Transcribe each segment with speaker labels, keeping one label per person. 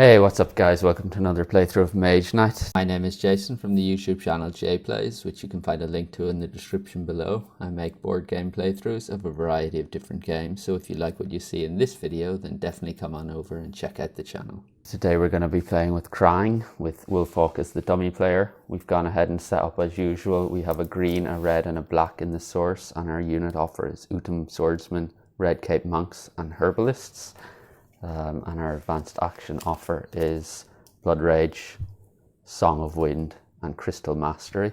Speaker 1: Hey, what's up guys? Welcome to another playthrough of Mage Night. My name is Jason from the YouTube channel JPlays, which you can find a link to in the description below. I make board game playthroughs of a variety of different games, so if you like what you see in this video, then definitely come on over and check out the channel. Today we're going to be playing with Krang, with Wolfhawk as the dummy player. We've gone ahead and set up as usual. We have a green, a red and a black in the source, and our unit offer is Utum Swordsmen, Red Cape Monks and Herbalists. And our advanced action offer is Blood Rage, Song of Wind and Crystal Mastery.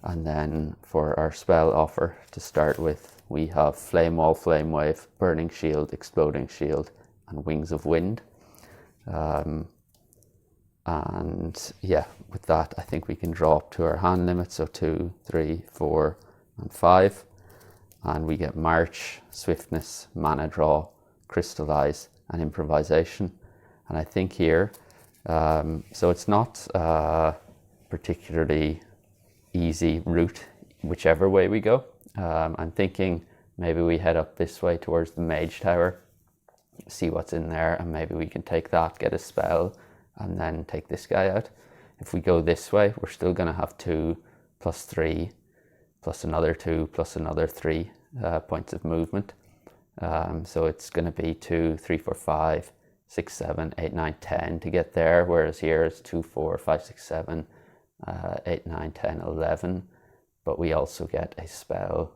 Speaker 1: And then for our spell offer to start with, we have Flame Wall, Flame Wave, Burning Shield, Exploding Shield and Wings of Wind. And yeah, with that I think we can draw up to our hand limit, so 2, 3, 4 and 5. And we get March, Swiftness, Mana Draw, Crystallize and Improvisation. And I think here, so it's not a particularly easy route whichever way we go. I'm thinking maybe we head up this way towards the Mage Tower, see what's in there, and maybe we can take that, get a spell, and then take this guy out. If we go this way, we're still going to have 2 plus 3 plus another 2 plus another 3 points of movement. So it's going to be 2, 3, 4, 5, 6, 7, 8, 9, 10 to get there, whereas here it's 2, 4, 5, 6, 7, 8, 9, 10, 11. But we also get a spell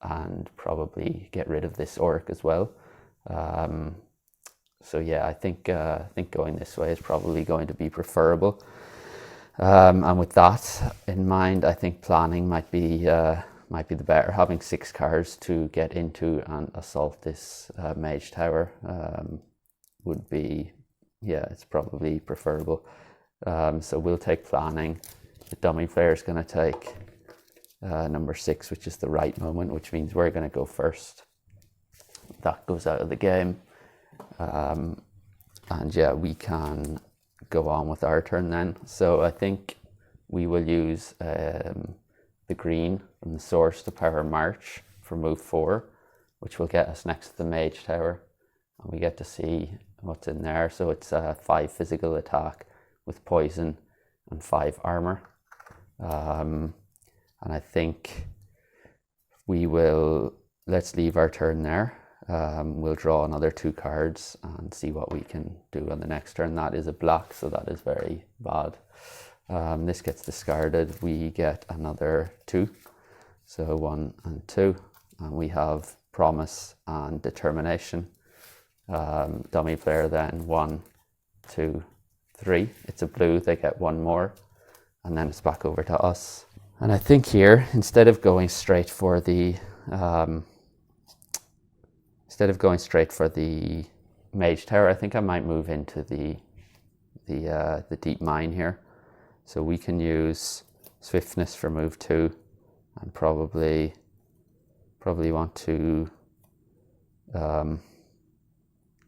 Speaker 1: and probably get rid of this orc as well. So yeah, I think going this way is probably going to be preferable. And with that in mind, I think planning might be the better. Having 6 cards to get into and assault this Mage Tower would be, yeah, it's probably preferable. So we'll take planning. The dummy player is going to take number 6, which is the right moment, which means we're going to go first. That goes out of the game. And yeah, we can go on with our turn then. So I think we will use the green from the source to power March for move 4, which will get us next to the Mage Tower, and we get to see what's in there. So it's 5 physical attack with poison and 5 armor. And I think we will, let's leave our turn there. We'll draw another 2 cards and see what we can do on the next turn. That is a black, so that is very bad. This gets discarded. We get another 2, so 1 and 2, and we have Promise and Determination. Dummy player then 1, 2, 3. It's a blue, they get 1 more, and then it's back over to us. And I think here, instead of going straight for the Mage Tower, I think I might move into the deep mine here. So we can use Swiftness for move 2, and probably want to,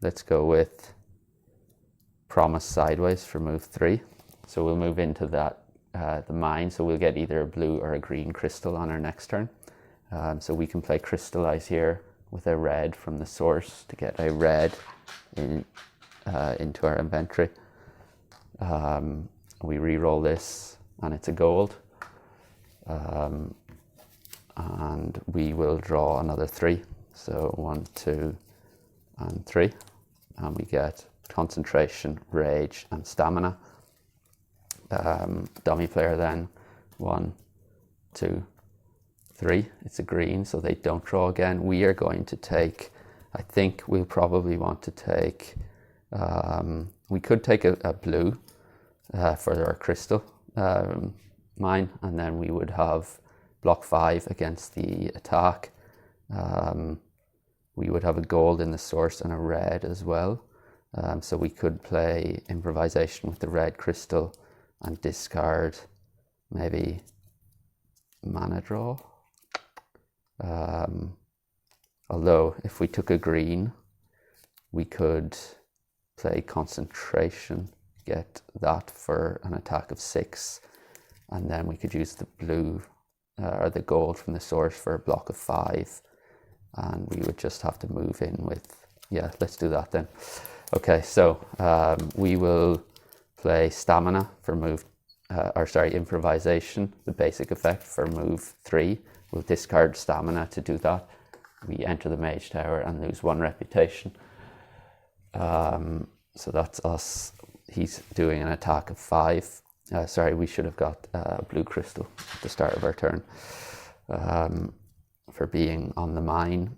Speaker 1: let's go with Promise Sideways for move 3. So we'll move into that the mine, so we'll get either a blue or a green crystal on our next turn. So we can play Crystallize here with a red from the source to get a red into our inventory. We re-roll this and it's a gold, and we will draw another 3, so 1, 2 and 3, and we get Concentration, Rage and Stamina. Dummy player then 1, 2, 3. It's a green, so they don't draw again. We are going to take, I think we'll probably want to take, we could take a blue for our crystal mine, and then we would have block 5 against the attack. We would have a gold in the source and a red as well. So we could play Improvisation with the red crystal and discard maybe Mana Draw. Although if we took a green, we could play Concentration, get that for an attack of 6, and then we could use the blue or the gold from the source for a block of 5, and we would just have to move in with, yeah, let's do that then. Okay, so we will play Stamina for move, Improvisation, the basic effect for move 3. We'll discard Stamina to do that. We enter the Mage Tower and lose 1 reputation. So that's us. He's doing an attack of 5. We should have got a blue crystal at the start of our turn. For being on the mine,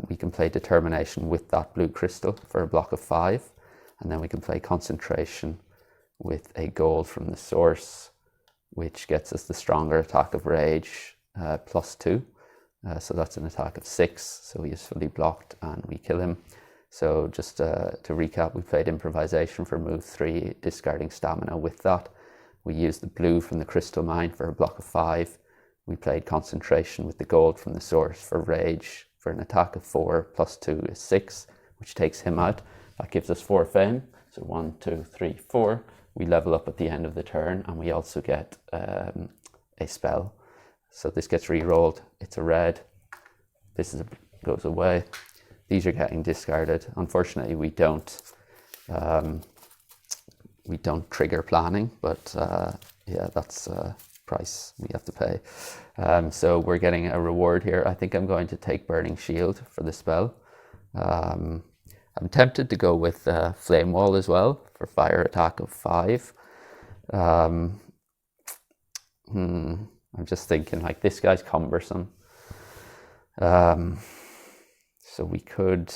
Speaker 1: we can play Determination with that blue crystal for a block of 5, and then we can play Concentration with a gold from the source, which gets us the stronger attack of Rage +2. So that's an attack of 6, so he is fully blocked and we kill him. So just to recap, we played Improvisation for move 3, discarding Stamina with that. We used the blue from the crystal mine for a block of 5. We played Concentration with the gold from the source for Rage for an attack of 4, +2 is 6, which takes him out. That gives us 4 fame. So 1, 2, 3, 4. We level up at the end of the turn, and we also get a spell. So this gets re-rolled. It's a red. This goes away. These are getting discarded. Unfortunately, we don't trigger planning, but yeah, that's a price we have to pay. So we're getting a reward here. I think I'm going to take Burning Shield for the spell. I'm tempted to go with Flame Wall as well for fire attack of 5. I'm just thinking, like, this guy's cumbersome. So we could,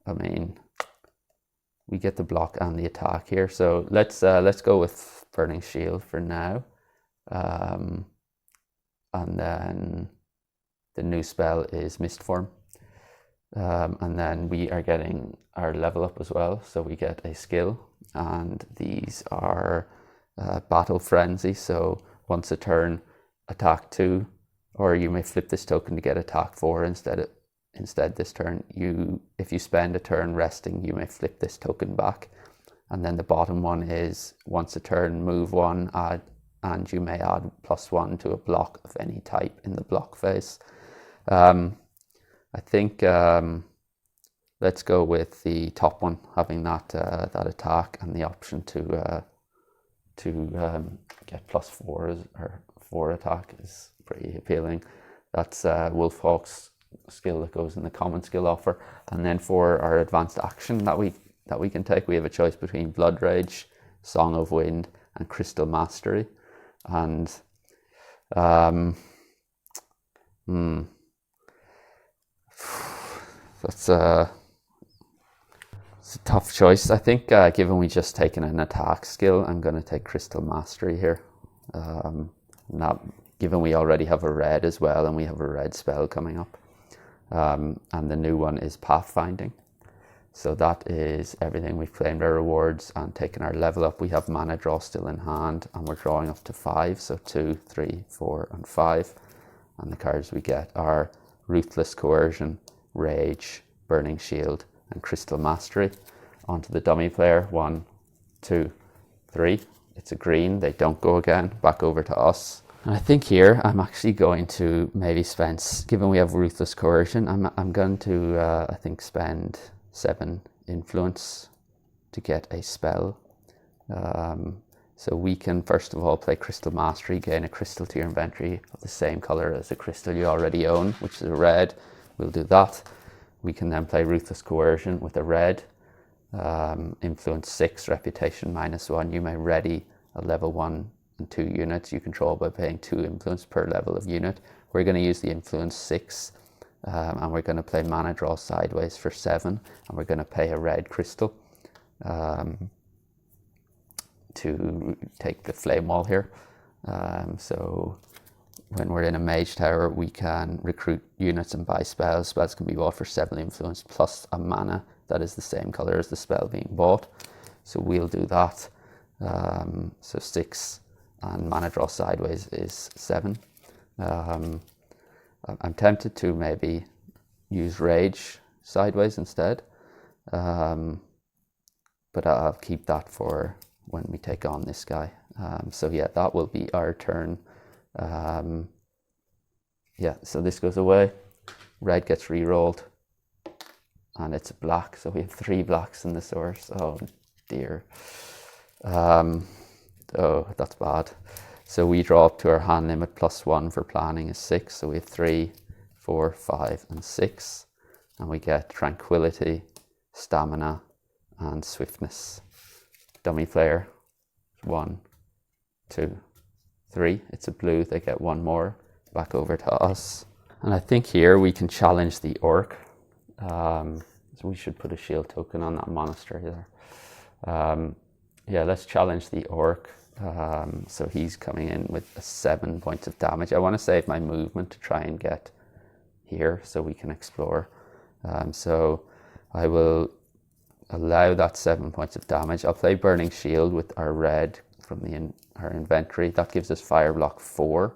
Speaker 1: I mean, we get the block and the attack here. So let's go with Burning Shield for now. And then the new spell is Mist Form. And then we are getting our level up as well. So we get a skill, and these are Battle Frenzy. So once a turn, attack 2, or you may flip this token to get attack 4 instead this turn. If you spend a turn resting, you may flip this token back. And then the bottom one is once a turn, move 1, and you may add +1 to a block of any type in the block phase. I think let's go with the top one, having that attack and the option to get +4 or 4 attack is pretty appealing. That's Wolfhawk's skill that goes in the common skill offer. And then for our advanced action that we can take, we have a choice between Blood Rage, Song of Wind, and Crystal Mastery. And it's a tough choice. I think given we just taken an attack skill, I'm going to take Crystal Mastery here. Given we already have a red as well, and we have a red spell coming up. And the new one is Pathfinding. So that is everything. We've claimed our rewards and taken our level up. We have mana draw still in hand, and we're drawing up to 5. So 2, 3, 4, and 5. And the cards we get are Ruthless Coercion, Rage, Burning Shield, and Crystal Mastery. Onto the dummy player. 1, 2, 3. It's a green. They don't go again. Back over to us. And I think here I'm actually going to maybe spend, given we have Ruthless Coercion, I'm going to I think spend 7 influence to get a spell. So we can first of all play Crystal Mastery, gain a crystal to your inventory of the same color as the crystal you already own, which is a red. We'll do that. We can then play Ruthless Coercion with a red. Influence 6, reputation -1. You may ready a level 1 and 2 units you control by paying 2 influence per level of unit. We're going to use the influence 6, and we're going to play mana draw sideways for 7, and we're going to pay a red crystal to take the flame wall here. So when we're in a mage tower, we can recruit units and buy spells. Spells can be bought for 7 influence plus a mana that is the same color as the spell being bought. So we'll do that. So 6 and mana draw sideways is 7. I'm tempted to maybe use Rage sideways instead, but I'll keep that for when we take on this guy. So yeah, that will be our turn. Yeah, so this goes away, red gets re-rolled, and it's black, so we have 3 blacks in the source. Oh dear. Oh, that's bad. So we draw up to our hand limit. +1 for planning is 6, so we have 3, 4, 5 and 6, and we get tranquility, stamina and swiftness. Dummy player, 1, 2, 3. It's a blue, they get 1 more. Back over to us. And I think here we can challenge the orc. So we should put a shield token on that monastery there. Yeah, let's challenge the orc. So he's coming in with 7 points of damage. I want to save my movement to try and get here so we can explore. So I will allow that 7 points of damage. I'll play Burning Shield with our red from our inventory. That gives us fire block 4.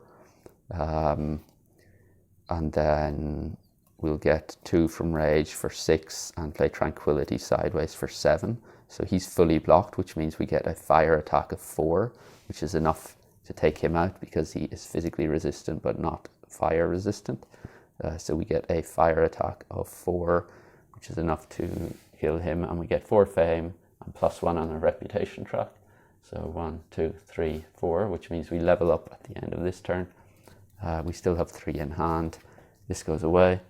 Speaker 1: And then we'll get 2 from Rage for 6 and play Tranquility sideways for 7. So he's fully blocked, which means we get a fire attack of 4, which is enough to take him out because he is physically resistant but not fire resistant. So we get a fire attack of 4, which is enough to kill him, and we get 4 fame and +1 on our reputation track. So 1, 2, 3, 4, which means we level up at the end of this turn. We still have 3 in hand. This goes away.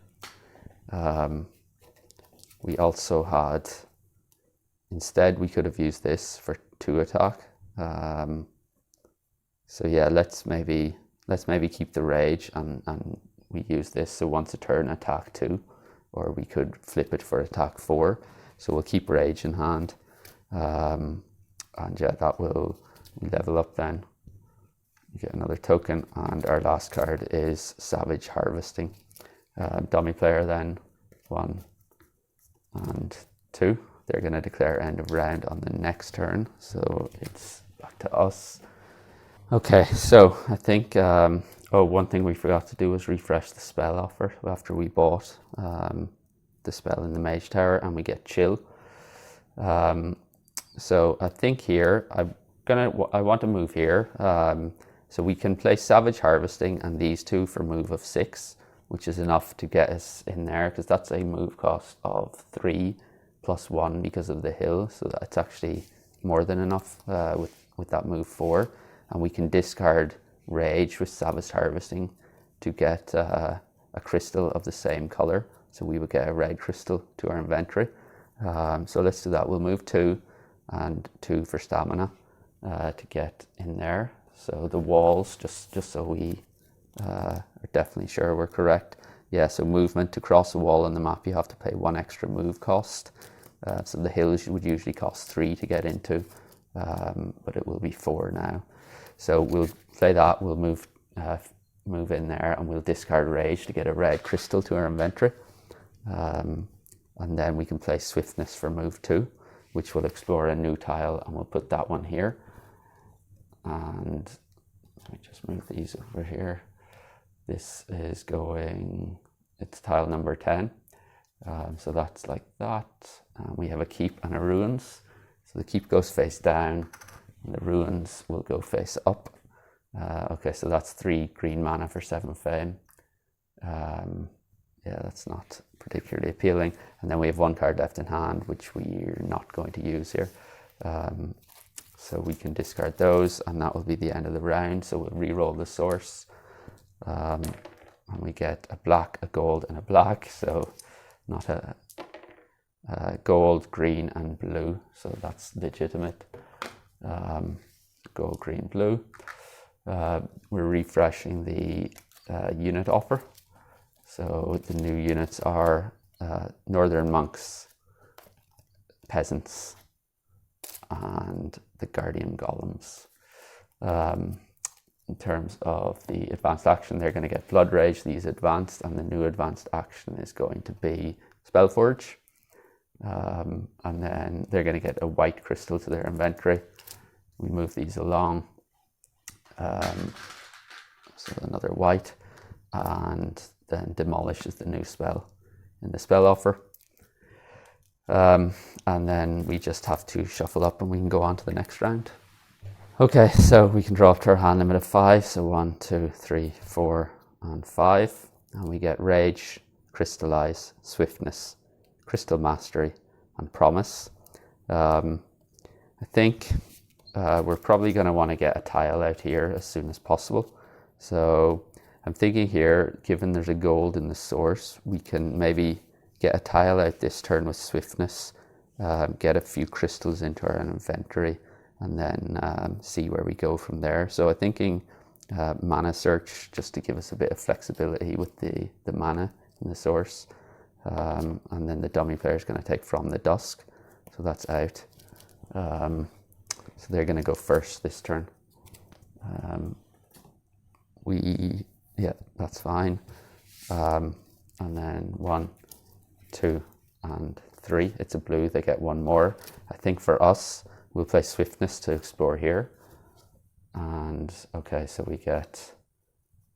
Speaker 1: We also had, instead we could have used this for 2 attack. So yeah, let's maybe keep the rage and we use this. So once a turn, attack 2, or we could flip it for attack 4. So we'll keep rage in hand. And yeah, that will level up then. We get another token, and our last card is Savage Harvesting. Dummy player then, 1 and 2. They're going to declare end of round on the next turn, so it's back to us. Okay, so I think, one thing we forgot to do was refresh the spell offer after we bought the spell in the Mage Tower, and we get Chill. So I think here, I want to move here. So we can play Savage Harvesting and these 2 for move of 6, which is enough to get us in there, because that's a move cost of 3 +1 because of the hill. So that's actually more than enough with that move 4. And we can discard Rage with Savage Harvesting to get a crystal of the same color. So we would get a red crystal to our inventory. So let's do that. We'll move 2 and 2 for stamina to get in there. So the walls, just so we are definitely sure we're correct. Yeah, so movement to cross a wall on the map, you have to pay 1 extra move cost. So the hills would usually cost 3 to get into, but it will be 4 now. So we'll play that, we'll move in there, and we'll discard Rage to get a red crystal to our inventory. And then we can play Swiftness for move 2, which will explore a new tile, and we'll put that one here. And let me just move these over here. This is going, it's tile number 10. So that's like that. We have a keep and a ruins. So the keep goes face down, and the ruins will go face up. Okay, so that's 3 green mana for 7 fame. Yeah, that's not particularly appealing. And then we have 1 card left in hand, which we're not going to use here. So we can discard those, and that will be the end of the round. So we'll re-roll the source. And we get a black, a gold, and a black. So not a gold, green, and blue. So that's legitimate. Gold, green, blue. We're refreshing the unit offer. So the new units are Northern Monks, Peasants, and the Guardian Golems. In terms of the advanced action, they're going to get Blood Rage, these advanced, and the new advanced action is going to be Spellforge. And then they're going to get a white crystal to their inventory. We move these along. So another white, and then Demolish is the new spell in the spell offer. And then we just have to shuffle up and we can go on to the next round. Okay, so we can draw up to our hand limit of 5. So 1, 2, 3, 4, and 5. And we get Rage, Crystallize, Swiftness, Crystal Mastery, and Promise. I think we're probably going to want to get a tile out here as soon as possible. So I'm thinking here, given there's a gold in the source, we can maybe get a tile out this turn with Swiftness, get a few crystals into our inventory, and then see where we go from there. So I'm thinking mana search, just to give us a bit of flexibility with the mana in the source. And then the dummy player is going to take From the Dusk, so that's out. So they're going to go first this turn. Yeah, that's fine. And then 1, 2, and 3. It's a blue, they get one more. I think for us, we'll play Swiftness to explore here. And okay, so we get,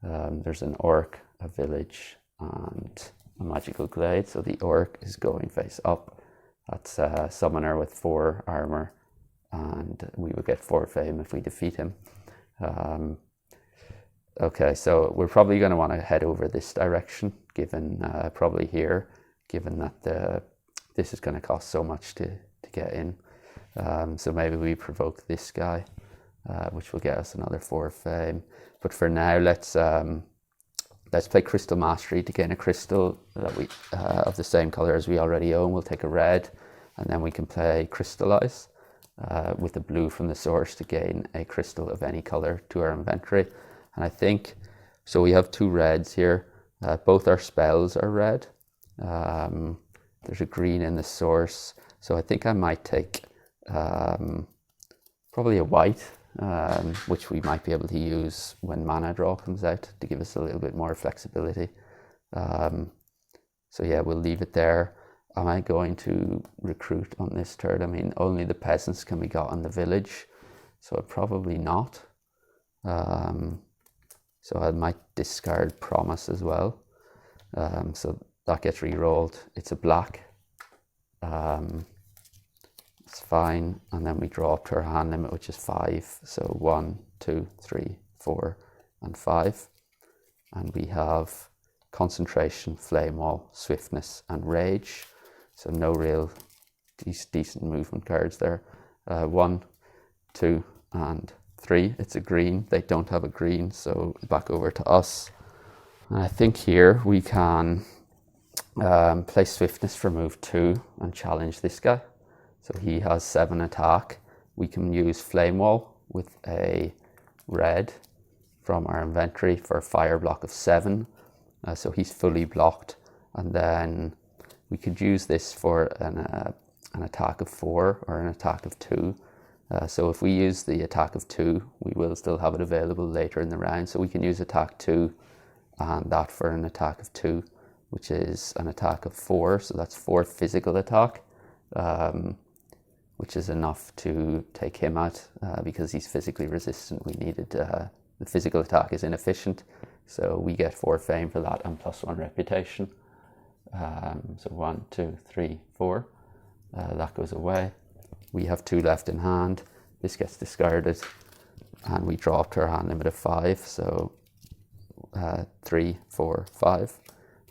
Speaker 1: there's an orc, a village, and a magical glade. So the orc is going face up. That's a summoner with 4 armor, and we will get 4 fame if we defeat him. Okay, so we're probably going to want to head over this direction, given probably here, given that this is going to cost so much to get in. So maybe we provoke this guy, which will get us another 4 fame. But for now, let's play Crystal Mastery to gain a crystal that we of the same color as we already own. We'll take a red, and then we can play Crystallize with a blue from the source to gain a crystal of any color to our inventory. And I think, so we have 2 reds here. Both our spells are red. There's a green in the source. So I think I might take probably a white, which we might be able to use when mana draw comes out to give us a little bit more flexibility. So yeah, we'll leave it there. Am I going to recruit on this turn? I mean, only the peasants can be got on the village, so probably not. So I might discard Promise as well. So that gets re-rolled. It's a black. It's fine. And then we draw up to our hand limit, which is 5. So 1, 2, 3, 4, and 5. And we have Concentration, Flame Wall, Swiftness, and Rage. So no real decent movement cards there. 1, 2, and 3. It's a green. They don't have a green, so back over to us. And I think here we can play Swiftness for move 2 and challenge this guy. So he has 7 attack. We can use Flame Wall with a red from our inventory for a fire block of 7. So he's fully blocked. And then we could use this for an attack of 4 or an attack of 2. So if we use the attack of 2, we will still have it available later in the round. So we can use attack 2 and that for an attack of 2, which is an attack of 4. So that's 4 physical attack, which is enough to take him out because he's physically resistant. We needed, the physical attack is inefficient. So we get 4 fame for that and +1 reputation. So 1, 2, 3, 4. That goes away. We have 2 left in hand. This gets discarded, and we draw up to our hand limit of 5. So 3, 4, 5,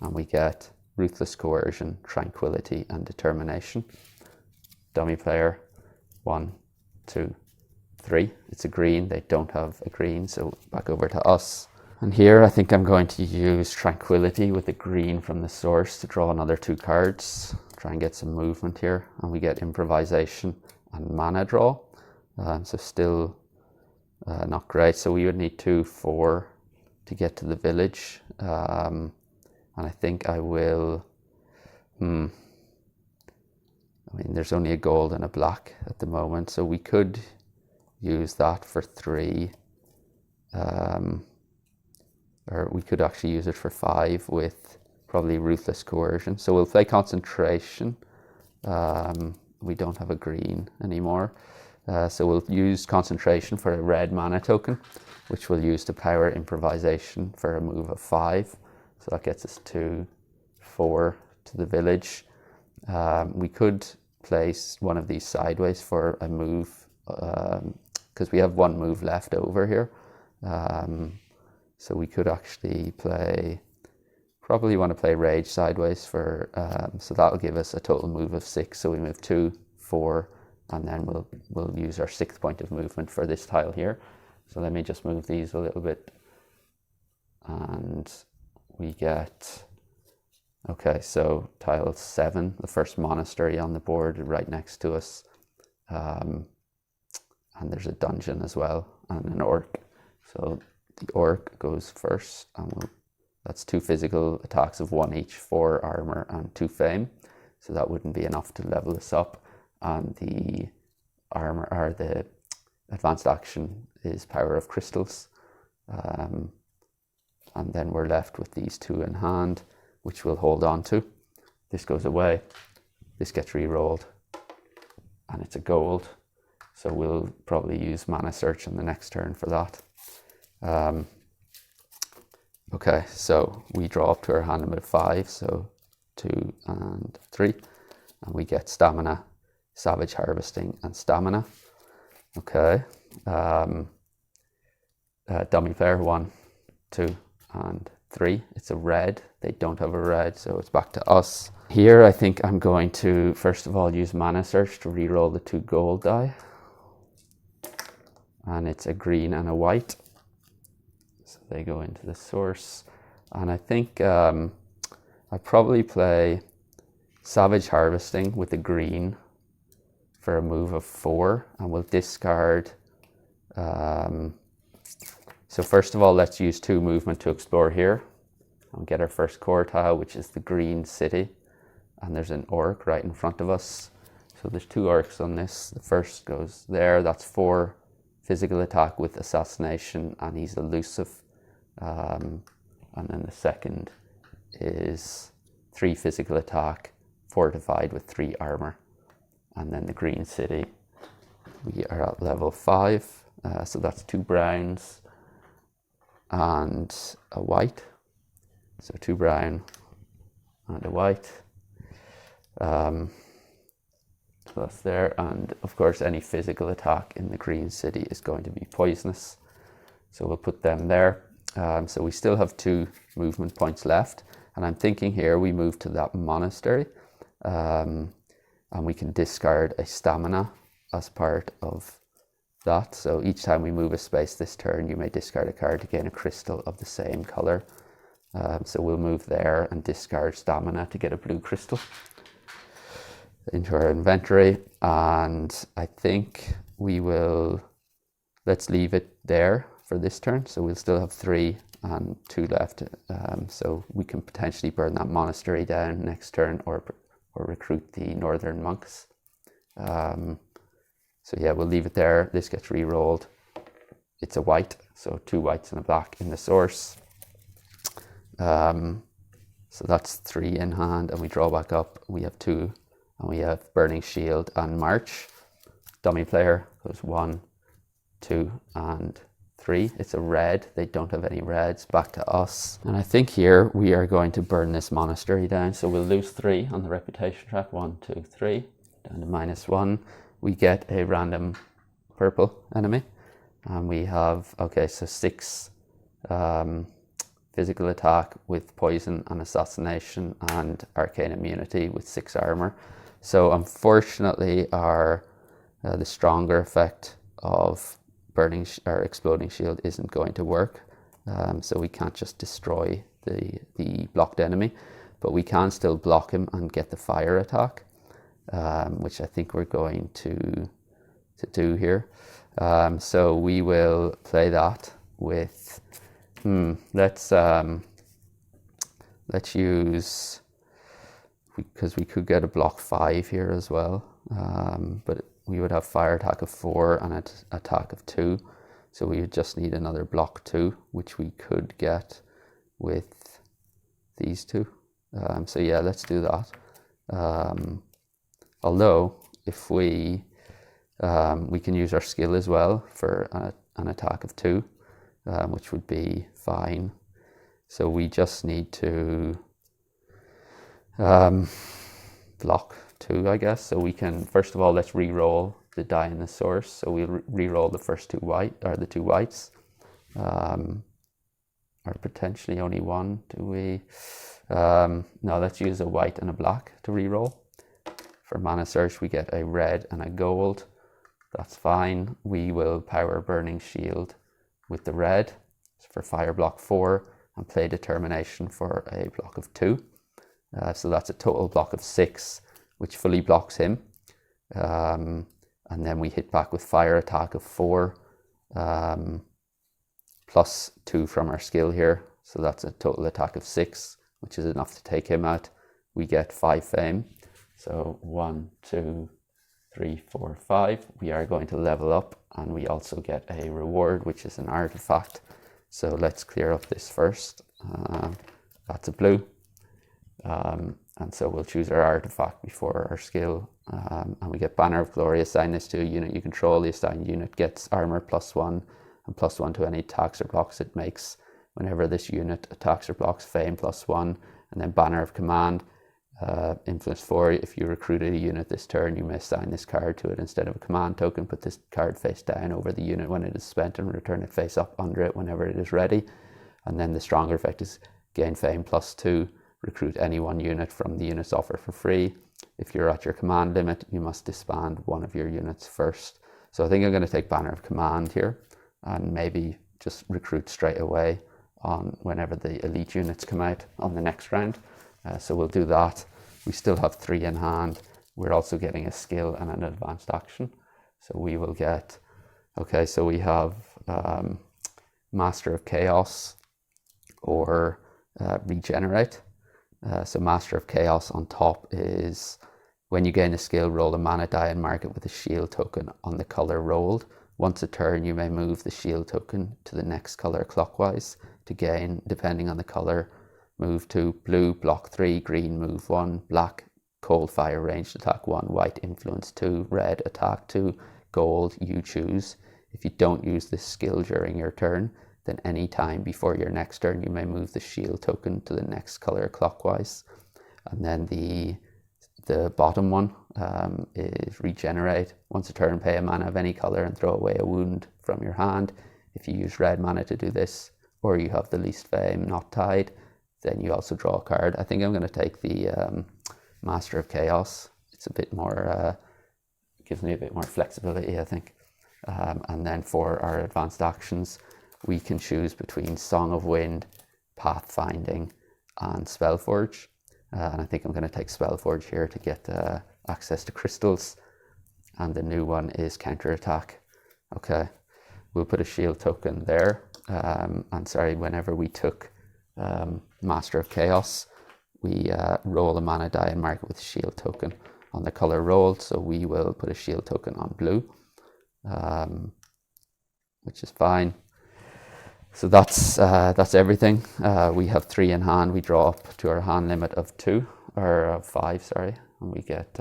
Speaker 1: and we get Ruthless Coercion, Tranquility, and Determination. Dummy player, 1, 2, 3. It's a green. They don't have a green, so back over to us. And here I think I'm going to use Tranquility with a green from the source to draw another 2 cards. Try and get some movement here, and we get Improvisation and Mana Draw. So still not great. So we would need 2, 4 to get to the village. And I think I will, I mean, there's only a gold and a black at the moment, so we could use that for 3. Or we could actually use it for 5 with probably Ruthless Coercion. So we'll play Concentration. We don't have a green anymore. So we'll use Concentration for a red mana token, which we'll use to power Improvisation for a move of 5. So that gets us 2, 4 to the village. We could place one of these sideways for a move, because we have 1 move left over here. So we could actually play probably want to play Rage sideways for, so that'll give us a total move of 6. So we move 2, 4, and then we'll use our 6th point of movement for this tile here. So let me just move these a little bit, and we get, okay, so tile 7, the first monastery on the board right next to us, and there's a dungeon as well, and an orc. So the orc goes first, and that's 2 physical attacks of 1 each, 4 armor and 2 fame. So that wouldn't be enough to level us up. And the armor, or the advanced action, is Power of Crystals. And then we're left with these 2 in hand, which we'll hold on to. This goes away, this gets re-rolled, and it's a gold. So we'll probably use Mana Search on the next turn for that. Okay, so we draw up to our hand limit of 5, so 2 and 3, and we get Stamina, Savage Harvesting, and Stamina. Okay, dummy player 1, 2, and 3. It's a red. They don't have a red, so it's back to us. Here, I think I'm going to first of all use Mana Search to re-roll the 2 gold die, and it's a green and a white. So they go into the source, and I think I probably play Savage Harvesting with the green for a move of 4, and we'll discard. So first of all, let's use 2 movement to explore here and get our first core tile, which is the green city, and there's an orc right in front of us. So there's 2 orcs on this. The first goes there, that's 4 physical attack with assassination, and he's elusive. And then the second is 3 physical attack, fortified with 3 armor. And then the green city, we are at level 5, so that's 2 browns and a white. So 2 brown and a white. So that's there, and of course any physical attack in the green city is going to be poisonous, so we'll put them there. So we still have 2 movement points left, and I'm thinking here we move to that monastery, and we can discard a stamina as part of that. So each time we move a space this turn, you may discard a card to gain a crystal of the same color. So we'll move there and discard stamina to get a blue crystal into our inventory, and I think we will, let's leave it there for this turn. So we'll still have 3 and 2 left, so we can potentially burn that monastery down next turn, or recruit the northern monks. So yeah, we'll leave it there. This gets re-rolled. It's a white, so 2 whites and a black in the source. So that's 3 in hand, and we draw back up. We have 2, and we have Burning Shield and March. Dummy player goes 1, 2, and 3. It's a red. They don't have any reds. Back to us. And I think here we are going to burn this monastery down. So we'll lose 3 on the reputation track. 1, 2, 3. Down to -1. We get a random purple enemy. And we have, okay, so 6 physical attack with poison and assassination, and arcane immunity with 6 armor. So unfortunately, the stronger effect of burning or exploding shield isn't going to work. So we can't just destroy the blocked enemy, but we can still block him and get the fire attack, which I think we're going to do here. So we will play that with, let's use, because we could get a block 5 here as well, but we would have fire attack of 4 and an attack of 2, so we would just need another block 2, which we could get with these 2. So yeah, let's do that. Although if we can use our skill as well for an attack of 2, which would be fine. So we just need to block 2, I guess. So we can, first of all, let's re-roll the die in the source. So we'll re-roll the first 2 white, or the 2 whites. or potentially only one. Do we? No, let's use a white and a black to reroll. For mana search, we get a red and a gold. That's fine. We will power Burning Shield with the red for fire block 4 and play Determination for a block of 2. So that's a total block of 6, which fully blocks him. And then we hit back with fire attack of 4, plus 2 from our skill here. So that's a total attack of 6, which is enough to take him out. We get 5 fame. So 1, 2, 3, 4, 5. We are going to level up, and we also get a reward, which is an artifact. So let's clear up this first. That's a blue. And so we'll choose our artifact before our skill. And we get Banner of Glory. Assign this to a unit you control. The assigned unit gets armor +1 and +1 to any attacks or blocks it makes. Whenever this unit attacks or blocks, fame +1. And then Banner of Command. Influence 4, if you recruited a unit this turn, you may assign this card to it instead of a command token. Put this card face down over the unit when it is spent and return it face up under it whenever it is ready. And then the stronger effect is gain fame +2. Recruit any one unit from the unit's offer for free. If you're at your command limit, you must disband one of your units first. So I think I'm going to take Banner of Command here and maybe just recruit straight away on whenever the elite units come out on the next round. So we'll do that. We still have 3 in hand. We're also getting a skill and an advanced action. So we will get, okay, so we have Master of Chaos or Regenerate. So Master of Chaos on top is when you gain a skill, roll a mana die and mark it with a shield token on the color rolled. Once a turn, you may move the shield token to the next color clockwise to gain, depending on the color, move 2, blue, block 3, green, move 1, black, cold fire, ranged attack 1, white, influence 2, red, attack 2, gold, you choose. If you don't use this skill during your turn, then any time before your next turn, you may move the shield token to the next color clockwise. And then the bottom one is Regenerate. Once a turn, pay a mana of any color and throw away a wound from your hand. If you use red mana to do this, or you have the least fame not tied, then you also draw a card. I think I'm going to take the Master of Chaos. It's a bit more, gives me a bit more flexibility, I think. And then for our advanced actions, we can choose between Song of Wind, Pathfinding, and Spellforge. And I think I'm going to take Spellforge here to get access to crystals. And the new one is Counterattack. Okay, we'll put a shield token there. And sorry, whenever we took Master of Chaos, we roll a mana die and mark it with a shield token on the color rolled. So we will put a shield token on blue, which is fine. So that's everything. We have 3 in hand. We draw up to our hand limit of 2 or of 5, sorry, and we get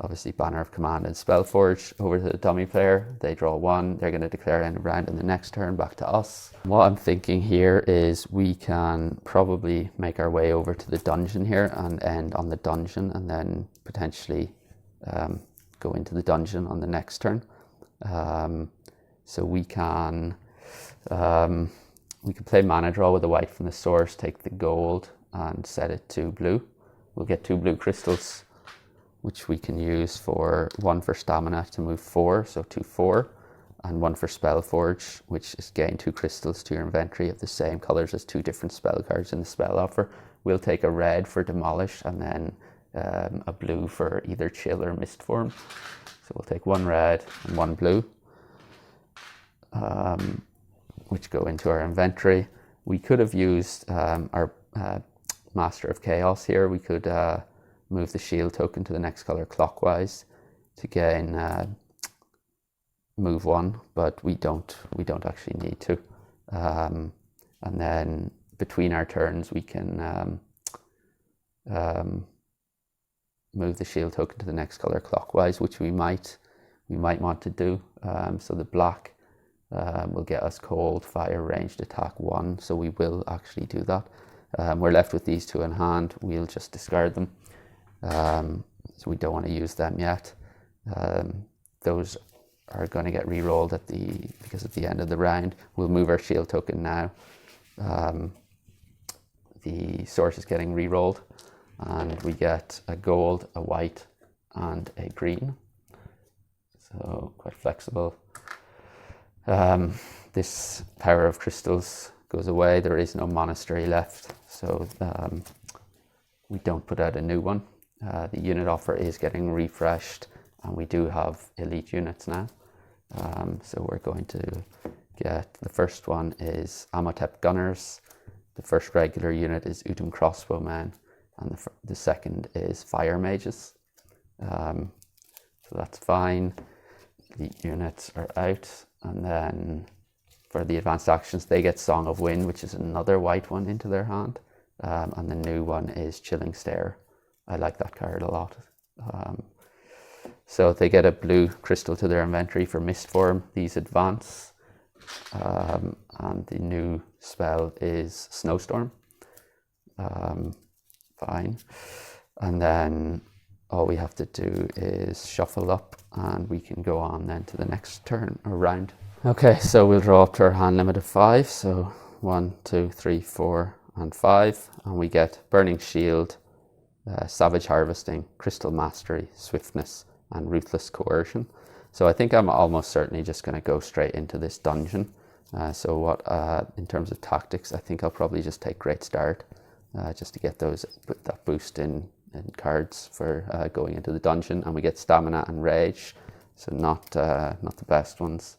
Speaker 1: obviously Banner of Command and Spellforge over to the dummy player. They draw 1. They're going to declare end of round in the next turn back to us. What I'm thinking here is we can probably make our way over to the dungeon here and end on the dungeon, and then potentially go into the dungeon on the next turn. So we can play mana draw with a white from the source, take the gold and set it to blue. We'll get 2 blue crystals, which we can use for 1 for stamina to move 4, so 2, 4, and 1 for Spellforge, which is gain 2 crystals to your inventory of the same colors as 2 different spell cards in the spell offer. We'll take a red for Demolish and then a blue for either Chill or Mistform. So we'll take 1 red and 1 blue, which go into our inventory. We could have used our Master of Chaos here. We could move the shield token to the next color clockwise to gain move 1, but we don't actually need to. And then between our turns, we can move the shield token to the next color clockwise, which we might want to do. So the black will get us cold fire ranged attack 1, so we will actually do that. We're left with these 2 in hand. We'll just discard them, so we don't want to use them yet. Those are going to get re-rolled because at the end of the round. We'll move our shield token now the source is getting re-rolled, and we get a gold, a white, and a green. So quite flexible. This power of crystals goes away. There is no monastery left, so we don't put out a new one. The unit offer is getting refreshed, and we do have elite units now. So we're going to get, the first one is Amotep Gunners, the first regular unit is Utum Crossbowmen, and the second is Fire Mages. So that's fine. The units are out, and then for the advanced actions they get Song of Wind, which is another white one into their hand, and the new one is Chilling Stare. I like that card a lot. So they get a blue crystal to their inventory for Mist Form. These advance, and the new spell is Snowstorm. Fine. And then all we have to do is shuffle up, and we can go on then to the next turn or round. Okay, so we'll draw up to our hand limit of 5. So 1, 2, 3, 4, and 5, and we get Burning Shield, Savage Harvesting, Crystal Mastery, Swiftness, and Ruthless Coercion. So I think I'm almost certainly just going to go straight into this dungeon. So what, in terms of tactics, I think I'll probably just take Great Start, just to get that boost in cards for going into the dungeon. And we get Stamina and Rage, so not the best ones.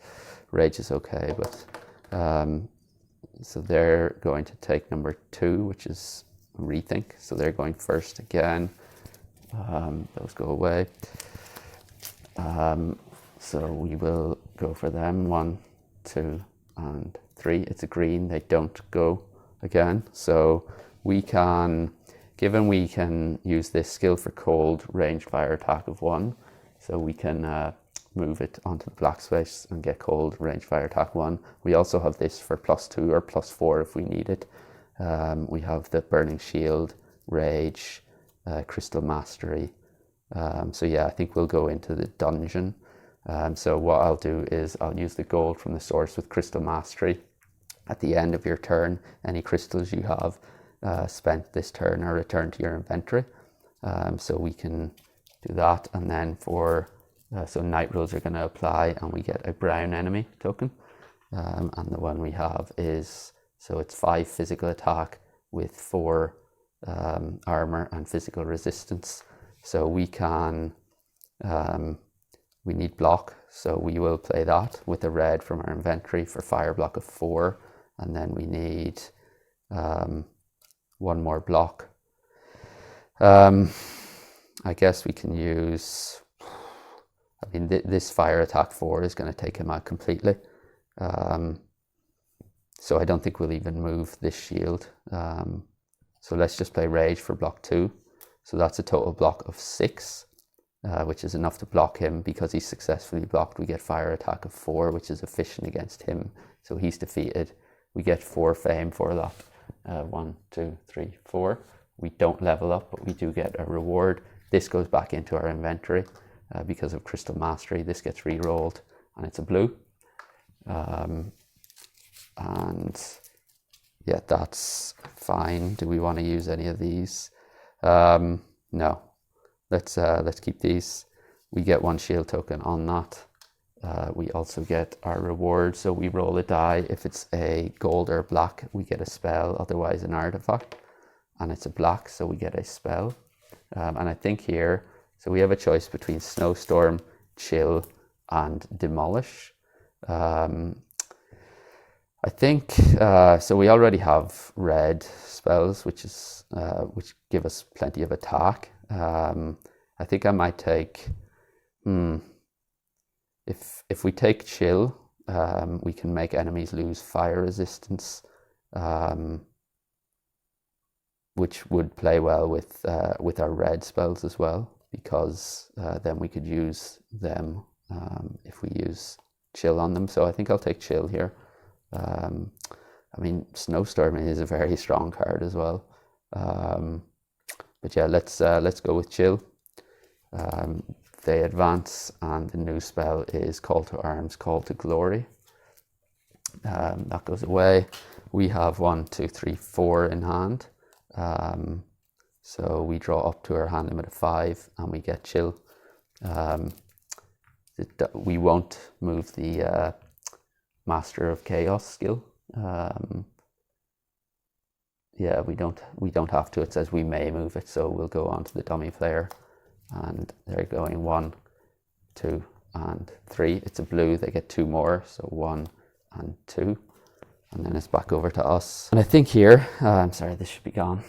Speaker 1: Rage is okay, but so they're going to take number 2, which is Rethink. So they're going first again. Those go away. So we will go for them. 1, 2, and 3. It's a green. They don't go again. So we can, given we can use this skill for cold ranged fire attack of 1, so we can move it onto the black space and get cold ranged fire attack 1. We also have this for +2 or +4 if we need it. We have the Burning Shield, Rage, Crystal Mastery. So yeah, I think we'll go into the dungeon. So what I'll do is I'll use the gold from the source with Crystal Mastery. At the end of your turn, any crystals you have spent this turn are returned to your inventory. So we can do that, and then for so night rules are going to apply, and we get a brown enemy token. And the one we have is, so it's 5 physical attack with 4 armor and physical resistance. So we can, we need block, so we will play that with a red from our inventory for fire block of 4, and then we need 1 more block. I guess we can use, I mean, this fire attack 4 is going to take him out completely. So I don't think we'll even move this shield. So let's just play Rage for block 2. So that's a total block of 6, which is enough to block him. Because he's successfully blocked, we get fire attack of 4, which is efficient against him. So he's defeated. We get 4 fame for that. 1, 2, 3, 4. We don't level up, but we do get a reward. This goes back into our inventory because of Crystal Mastery. This gets re-rolled, and it's a blue. And yeah, that's fine. Do we want to use any of these? No. Let's keep these. We get 1 shield token on that. We also get our reward. So we roll a die. If it's a gold or black, we get a spell, otherwise an artifact. And it's a black, so we get a spell. And I think here, so we have a choice between Snowstorm, Chill, and Demolish. I think, so we already have red spells, which give us plenty of attack. I think I might take, if we take Chill, we can make enemies lose fire resistance, which would play well with our red spells as well, because then we could use them if we use Chill on them. So I think I'll take Chill here. I mean, Snowstorm is a very strong card as well. But yeah, let's go with Chill. They advance, and the new spell is Call to Arms, Call to Glory. that goes away. We have 1, 2, 3, 4 in hand. So we draw up to our hand limit of 5 and we get chill. We won't move the Master of Chaos skill. Yeah, we don't have to. It says we may move it, so we'll go on to the dummy player, and they're going 1, 2, and 3. It's a blue. They get 2 more, so 1 and 2, and then it's back over to us. And I think here, I'm sorry, this should be gone.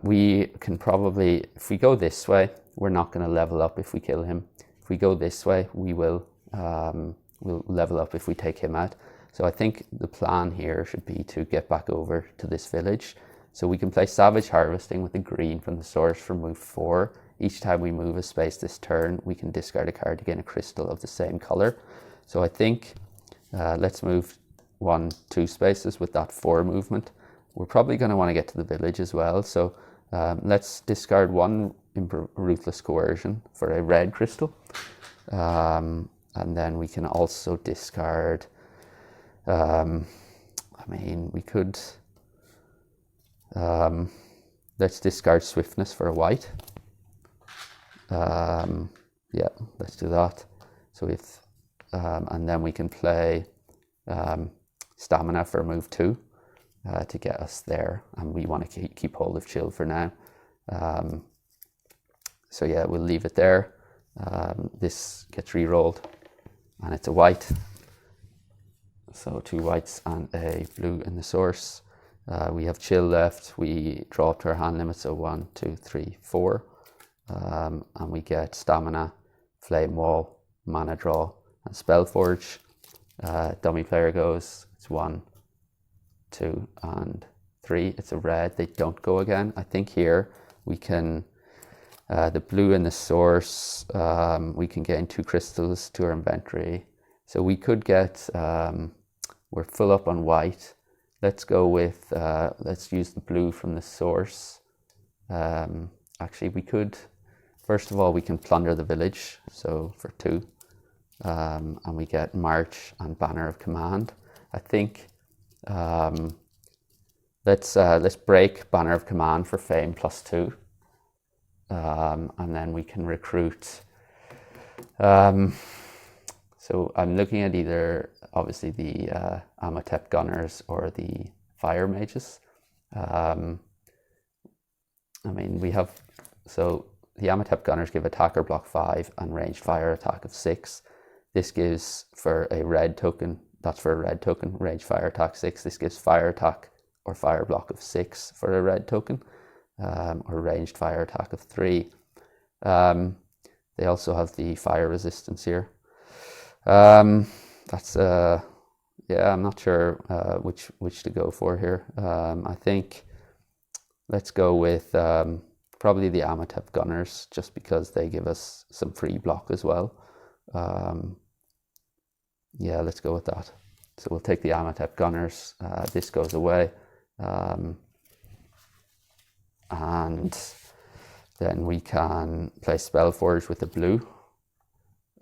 Speaker 1: We can probably, if we go this way, we're not going to level up if we kill him. If we go this way, we will we'll level up if we take him out. So I think the plan here should be to get back over to this village. So we can play Savage Harvesting with the green from the source for move 4. Each time we move a space this turn, we can discard a card to gain a crystal of the same color. So I think let's move 1, 2 spaces with that 4 movement. We're probably going to want to get to the village as well. So let's discard 1 Ruthless Coercion for a red crystal. And then we can also discard, I mean, we could, let's discard Swiftness for a white. Yeah, let's do that. So if, and then we can play Stamina for move 2 to get us there, and we want to keep hold of chill for now. So yeah, we'll leave it there. This gets re-rolled and it's a white. So 2 whites and a blue in the source. We have chill left. We draw up to our hand limit, so 1, 2, 3, 4. And we get Stamina, Flame Wall, Mana Draw, and Spellforge. Dummy player goes, it's 1, 2, and 3. It's a red. They don't go again. I think here we can, the blue in the source, we can gain 2 crystals to our inventory. So we could get, we're full up on white. Let's go with, let's use the blue from the source. Actually, we could, first of all, we can plunder the village, so for 2. And we get March and Banner of Command. I think let's break Banner of Command for Fame +2. And then we can recruit. So I'm looking at either, obviously, the Amatep Gunners or the Fire Mages. I mean, we have, so the Amatep Gunners give attack or block 5 and ranged fire attack of 6. This gives for a red token, that's for a red token, ranged fire attack 6. This gives fire attack or fire block of 6 for a red token, or ranged fire attack of 3. They also have the fire resistance here. That's yeah, I'm not sure which to go for here. I think let's go with probably the Amatep Gunners, just because they give us some free block as well. Yeah, let's go with that. So we'll take the Amatep Gunners. This goes away. And then we can play Spellforge with the blue.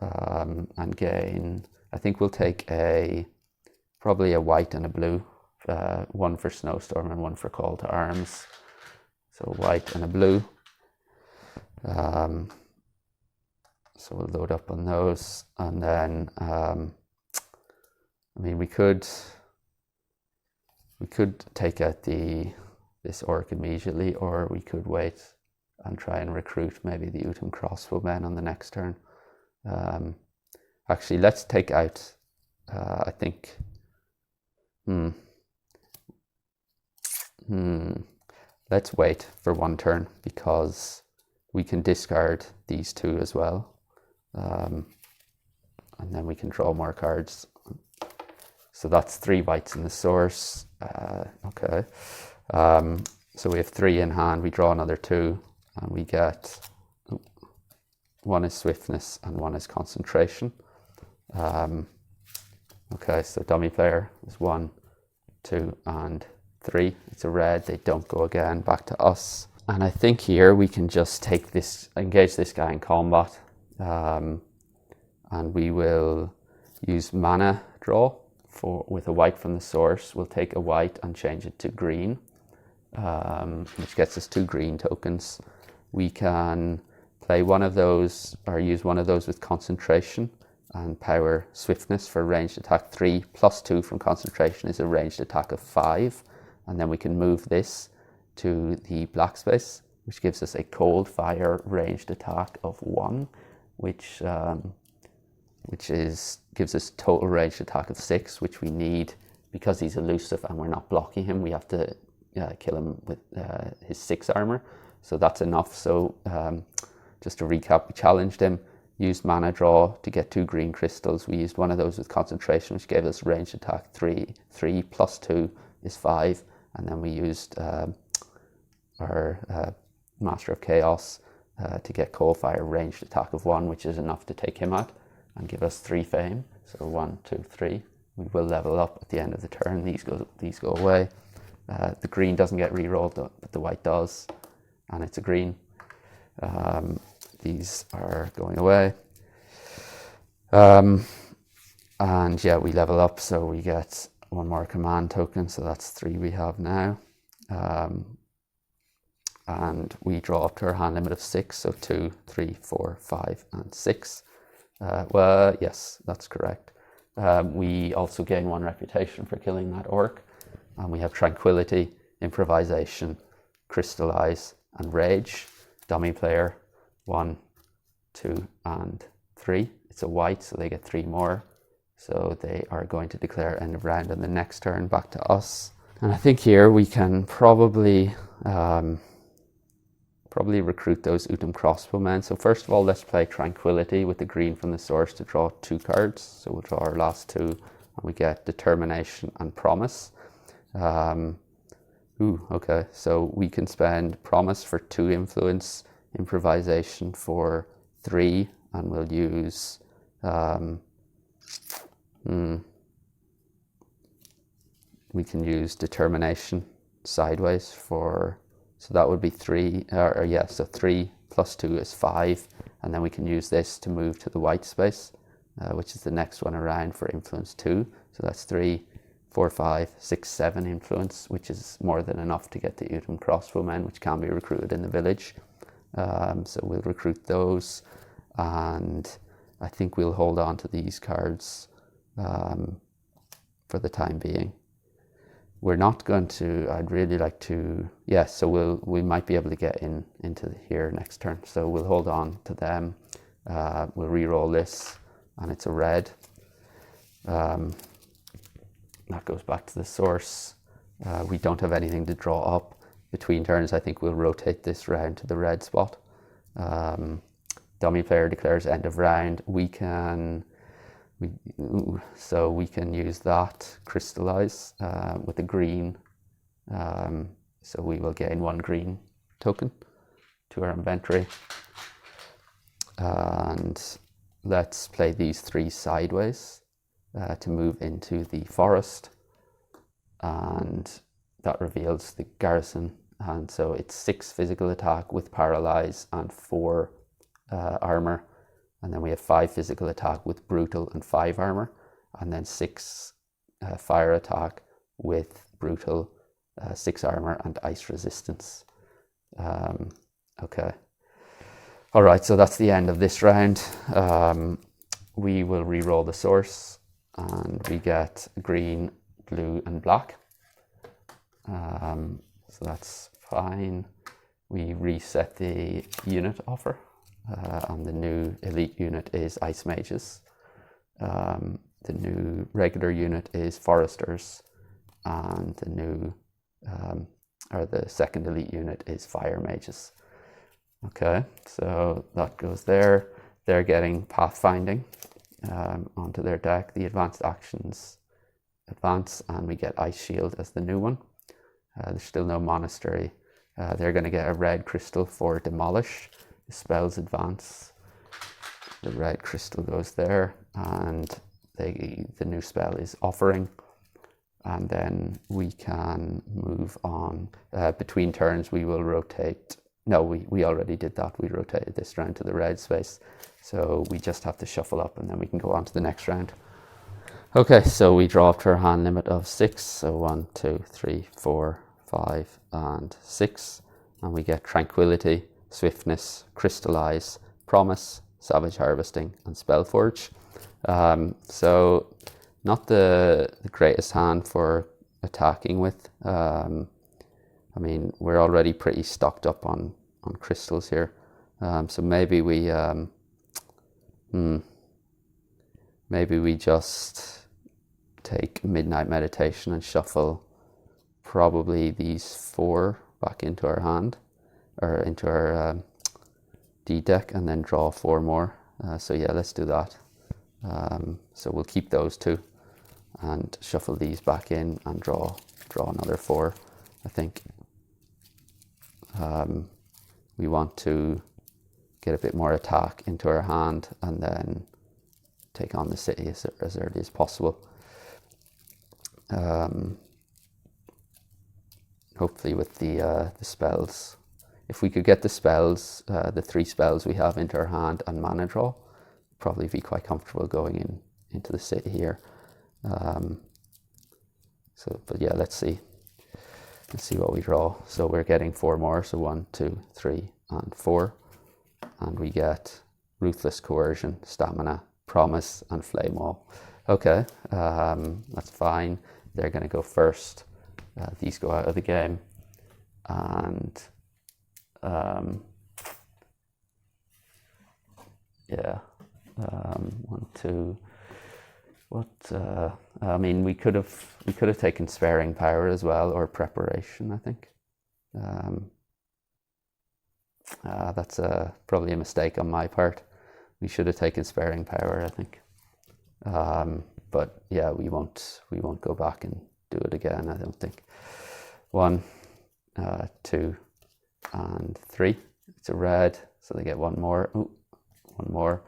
Speaker 1: And gain, I think we'll take probably a white and a blue, 1 for Snowstorm and 1 for Call to Arms. So white and a blue. So we'll load up on those, and then I mean, we could take out this orc immediately, or we could wait and try and recruit maybe the Utum Crossbowmen on the next turn. Actually, let's take out, I think, let's wait for 1 turn, because we can discard these 2 as well. And then we can draw more cards. So that's 3 whites in the source. Okay. So we have 3 in hand. We draw another 2, and we get, 1 is Swiftness and 1 is Concentration. Okay, so dummy player is 1, 2, and 3. It's a red. They don't go again. Back to us. And I think here we can just take this, engage this guy in combat. And we will use Mana Draw with a white from the source, we'll take a white and change it to green, which gets us 2 green tokens. We can play one of those or use one of those with concentration and power swiftness for ranged attack 3, plus 2 from concentration is a ranged attack of 5. And then we can move this to the black space, which gives us a cold fire ranged attack of 1, which gives us total ranged attack of 6, which we need because he's elusive and we're not blocking him. We have to kill him with his 6 armor, so that's enough. So just to recap, we challenged him, used mana draw to get 2 green crystals. We used one of those with concentration, which gave us ranged attack 3 plus 2 is 5, and then we used our Master of Chaos to get cold fire ranged attack of 1, which is enough to take him out and give us 3 fame. So 1, 2, 3. We will level up at the end of the turn. These go away. The green doesn't get re-rolled, but the white does, and it's a green. These are going away. And yeah, we level up, so we get 1 more command token, so that's 3 we have now. And we draw up to our hand limit of 6, so 2, 3, 4, 5, and 6. Well, yes, that's correct. We also gain 1 reputation for killing that orc, and we have Tranquility, Improvisation, Crystallize, and Rage. Dummy player, 1, 2, and 3. It's a white, so they get 3 more. So they are going to declare end of round on the next turn back to us. And I think here we can probably recruit those Utum crossbowmen. So first of all, let's play Tranquility with the green from the source to draw 2 cards. So we'll draw our last 2, and we get Determination and Promise. Okay, so we can spend Promise for 2 influence, Improvisation for 3, and we'll use we can use Determination sideways for, so that would be 3, so 3 plus 2 is 5, and then we can use this to move to the white space, which is the next one around for influence 2. So that's 3, 4, 5, 6, 7 influence, which is more than enough to get the Utum crossbowmen, which can be recruited in the village. So we'll recruit those, and I think we'll hold on to these cards for the time being. We're not going to, I'd really like to, so we might be able to get into here next turn. So we'll hold on to them. We'll re-roll this, and it's a red. That goes back to the source. We don't have anything to draw up between turns. I think we'll rotate this round to the red spot. Dummy player declares end of round. So we can use that, Crystallize, with a green. So we will gain 1 green token to our inventory. And let's play these 3 sideways to move into the forest. And that reveals the garrison. And so it's 6 physical attack with Paralyze and 4 armor. And then we have 5 physical attack with Brutal and 5 armor. And then 6 fire attack with Brutal, 6 armor, and ice resistance. Okay. All right, so that's the end of this round. We will re-roll the source, and we get green, blue, and black. So that's fine. We reset the unit offer. And the new elite unit is Ice Mages. The new regular unit is Foresters, and the new, the second elite unit is Fire Mages. Okay, so that goes there. They're getting Pathfinding onto their deck. The advanced actions advance, and we get Ice Shield as the new one. There's still no Monastery. They're going to get a red crystal for Demolish. Spells advance. The red crystal goes there, and the new spell is Offering, and then we can move on. Between turns we will rotate. No, we already did that. We rotated this round to the red space, so we just have to shuffle up, and then we can go on to the next round. Okay, so we draw up to our hand limit of 6. So 1, 2, 3, 4, 5, and 6. And we get Tranquility, Swiftness, Crystallize, Promise, Savage Harvesting, and Spellforge. So not the greatest hand for attacking with. I mean, we're already pretty stocked up on crystals here. So maybe we just take Midnight Meditation and shuffle probably these 4 back into our hand, or into our D deck, and then draw 4 more. So yeah, let's do that. So we'll keep those 2 and shuffle these back in and draw another 4. I think we want to get a bit more attack into our hand and then take on the city as early as possible. Hopefully with the spells, if we could get the spells, the 3 spells we have into our hand and mana draw, probably be quite comfortable going into the city here. But yeah, let's see what we draw. So we're getting 4 more, so 1, 2, 3, and 4, and we get Ruthless Coercion, Stamina, Promise, and Flame Wall. Okay, that's fine. They're going to go first. These go out of the game, and yeah, 1, 2. I mean, we could have taken Sparing Power as well, or Preparation, I think. That's probably a mistake on my part. We should have taken Sparing Power, I think. But yeah, we won't go back and do it again, I don't think. 1, 2, and 3. It's a red, so they get 1 more. Ooh, 1 more.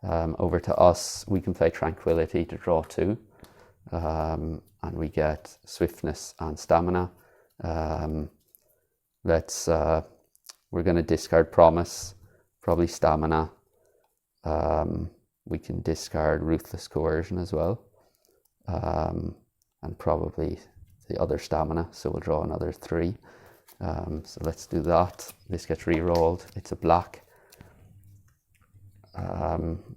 Speaker 1: Over to us, we can play Tranquility to draw 2, and we get Swiftness and Stamina. We're going to discard Promise, probably Stamina. We can discard Ruthless Coercion as well, and probably the other Stamina, so we'll draw another 3. So let's do that. This gets re-rolled. It's a black.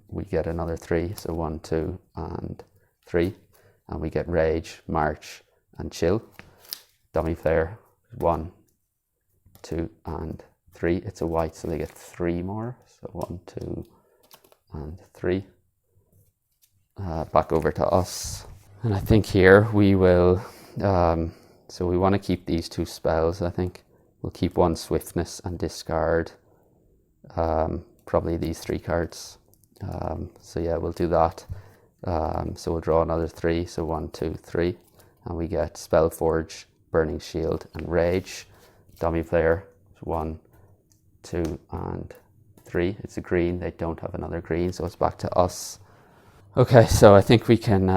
Speaker 1: We get another 3, so 1, 2, and 3, and we get Rage, March, and Chill. Dummy player, 1, 2, and 3. It's a white, so they get 3 more. So 1, 2, and 3. Back over to us, and I think here we will. So we want to keep these 2 spells. I think we'll keep 1 Swiftness and discard probably these 3 cards. So yeah, we'll do that. So we'll draw another 3. So 1, 2, 3, and we get Spellforge, Burning Shield, and Rage. Dummy player, 1, 2, and 3. It's a green. They don't have another green, so it's back to us. Okay, so I think we can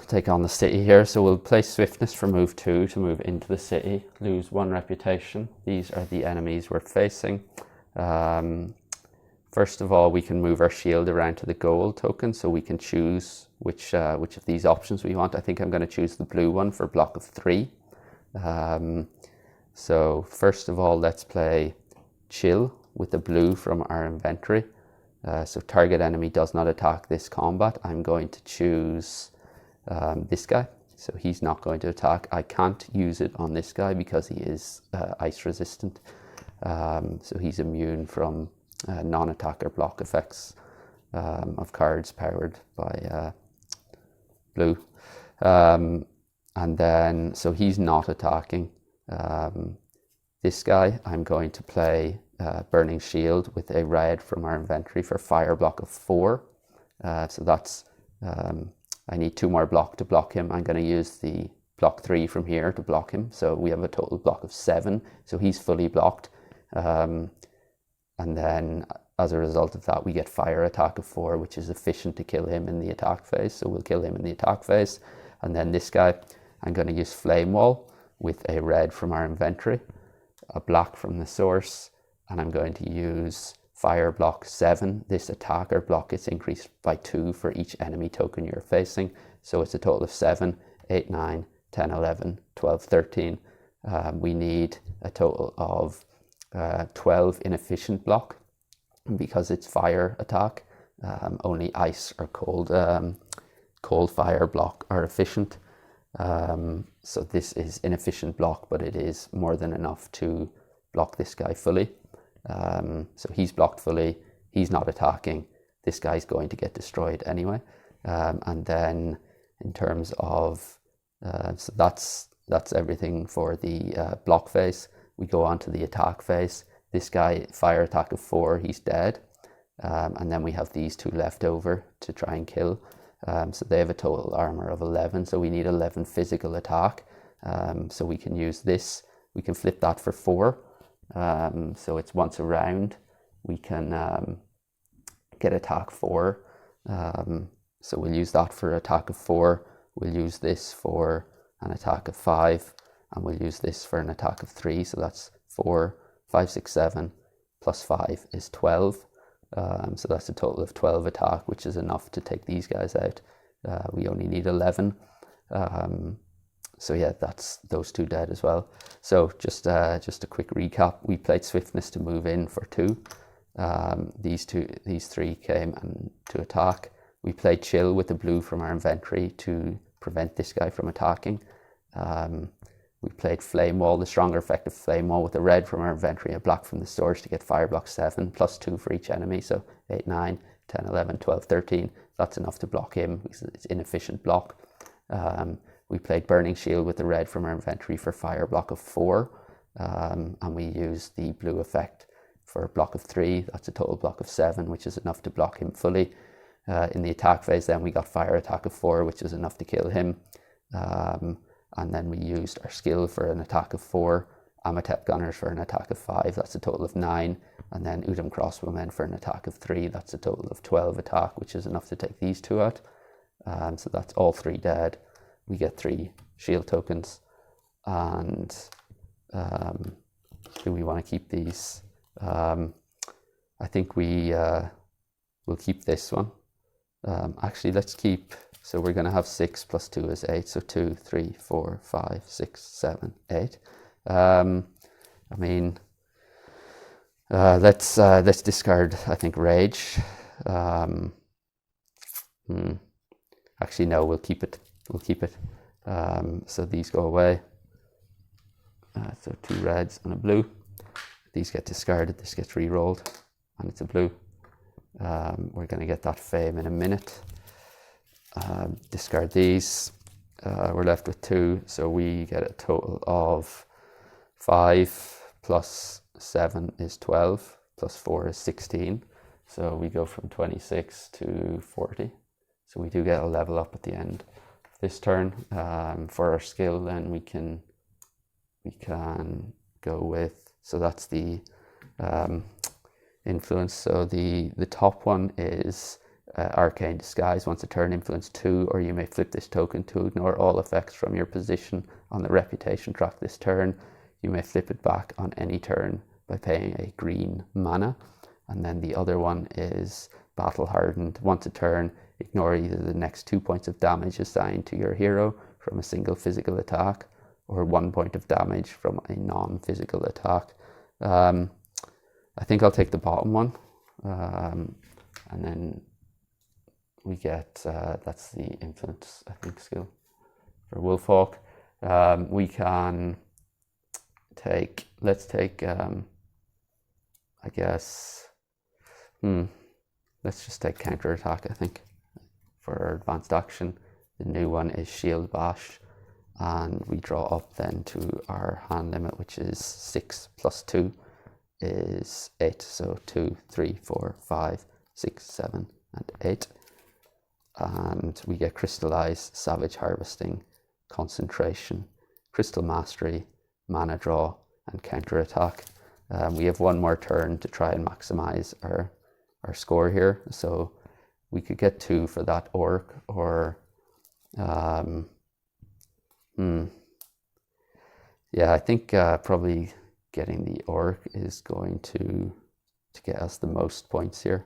Speaker 1: take on the city here. So we'll play Swiftness for move 2 to move into the city. Lose 1 reputation. These are the enemies we're facing. First of all, we can move our shield around to the gold token, so we can choose which of these options we want. I think I'm going to choose the blue one for block of 3. So first of all, let's play Chill with the blue from our inventory. So target enemy does not attack this combat. I'm going to choose this guy. So he's not going to attack. I can't use it on this guy because he is ice resistant. So he's immune from non-attacker block effects of cards powered by blue. And then, so he's not attacking. This guy, I'm going to play Burning Shield with a red from our inventory for fire block of 4. So that's, I need 2 more block to block him. I'm going to use the block 3 from here to block him. So we have a total block of 7. So he's fully blocked. And then as a result of that, we get fire attack of 4, which is efficient to kill him in the attack phase. So we'll kill him in the attack phase. And then this guy, I'm going to use Flame Wall with a red from our inventory, a black from the source, and I'm going to use fire block 7. This attacker block gets increased by 2 for each enemy token you're facing. So it's a total of 7, 8, 9, 10, 11, 12, 13. We need a total of 12 inefficient block. Because it's fire attack, only ice or cold fire block are efficient. So this is inefficient block, but it is more than enough to block this guy fully. So he's blocked fully, he's not attacking, this guy's going to get destroyed anyway. And then in terms of, so that's everything for the block phase. We go on to the attack phase. This guy, fire attack of 4, he's dead. And then we have these 2 left over to try and kill. So they have a total armor of 11, so we need 11 physical attack. So we can use this, we can flip that for 4. So it's once a round, we can get attack 4. So we'll use that for attack of 4, we'll use this for an attack of 5, and we'll use this for an attack of 3, so that's 4, 5, 6, 7, plus 5 is 12. So that's a total of 12 attack, which is enough to take these guys out. We only need 11. So yeah, that's those 2 dead as well. So just a quick recap. We played Swiftness to move in for 2. These 3 came to attack. We played Chill with the blue from our inventory to prevent this guy from attacking. We played Flame Wall, the stronger effect of Flame Wall, with a red from our inventory, a black from the storage to get fire block 7, plus 2 for each enemy. So 8, 9, 10, 11, 12, 13. That's enough to block him because it's inefficient block. We played Burning Shield with the red from our inventory for fire block of 4. And we used the blue effect for a block of 3. That's a total block of 7, which is enough to block him fully. In the attack phase, then we got fire attack of 4, which is enough to kill him. And then we used our skill for an attack of 4, Amatep Gunners for an attack of 5, that's a total of 9, and then Udam Crossbowmen for an attack of 3, that's a total of 12 attack, which is enough to take these 2 out. So that's all 3 dead. We get 3 shield tokens, and do we want to keep these? I think we'll keep this one. Actually, let's keep, so we're going to have 6 plus 2 is 8, so 2, 3, 4, 5, 6, 7, 8. I mean, let's discard, I think, Rage. Actually, no, we'll keep it. So these go away. So 2 reds and a blue. These get discarded, this gets re-rolled, and it's a blue. We're going to get that Fame in a minute. Discard these. We're left with 2, so we get a total of 5 plus 7 is 12, plus 4 is 16. So we go from 26 to 40. So we do get a level up at the end of this turn. For our skill, then we can go with, so that's the influence. So the top one is Arcane Disguise. Once a turn, influence 2, or you may flip this token to ignore all effects from your position on the reputation track this turn. You may flip it back on any turn by paying a green mana. And then the other one is Battle Hardened. Once a turn, ignore either the next 2 points of damage assigned to your hero from a single physical attack, or 1 point of damage from a non-physical attack. I think I'll take the bottom one, and then we get, that's the influence, I think, skill for Wolfhawk. We can take, let's take, I guess, let's just take counter attack, I think, for our advanced action. The new one is Shield Bash, and we draw up then to our hand limit, which is 6 plus 2 is 8. So 2, 3, 4, 5, 6, 7, and 8. And we get Crystallize, Savage Harvesting, Concentration, Crystal Mastery, Mana Draw, and Counter Attack. We have 1 more turn to try and maximize our score here. So we could get 2 for that orc, or yeah, I think probably getting the orc is going to get us the most points here.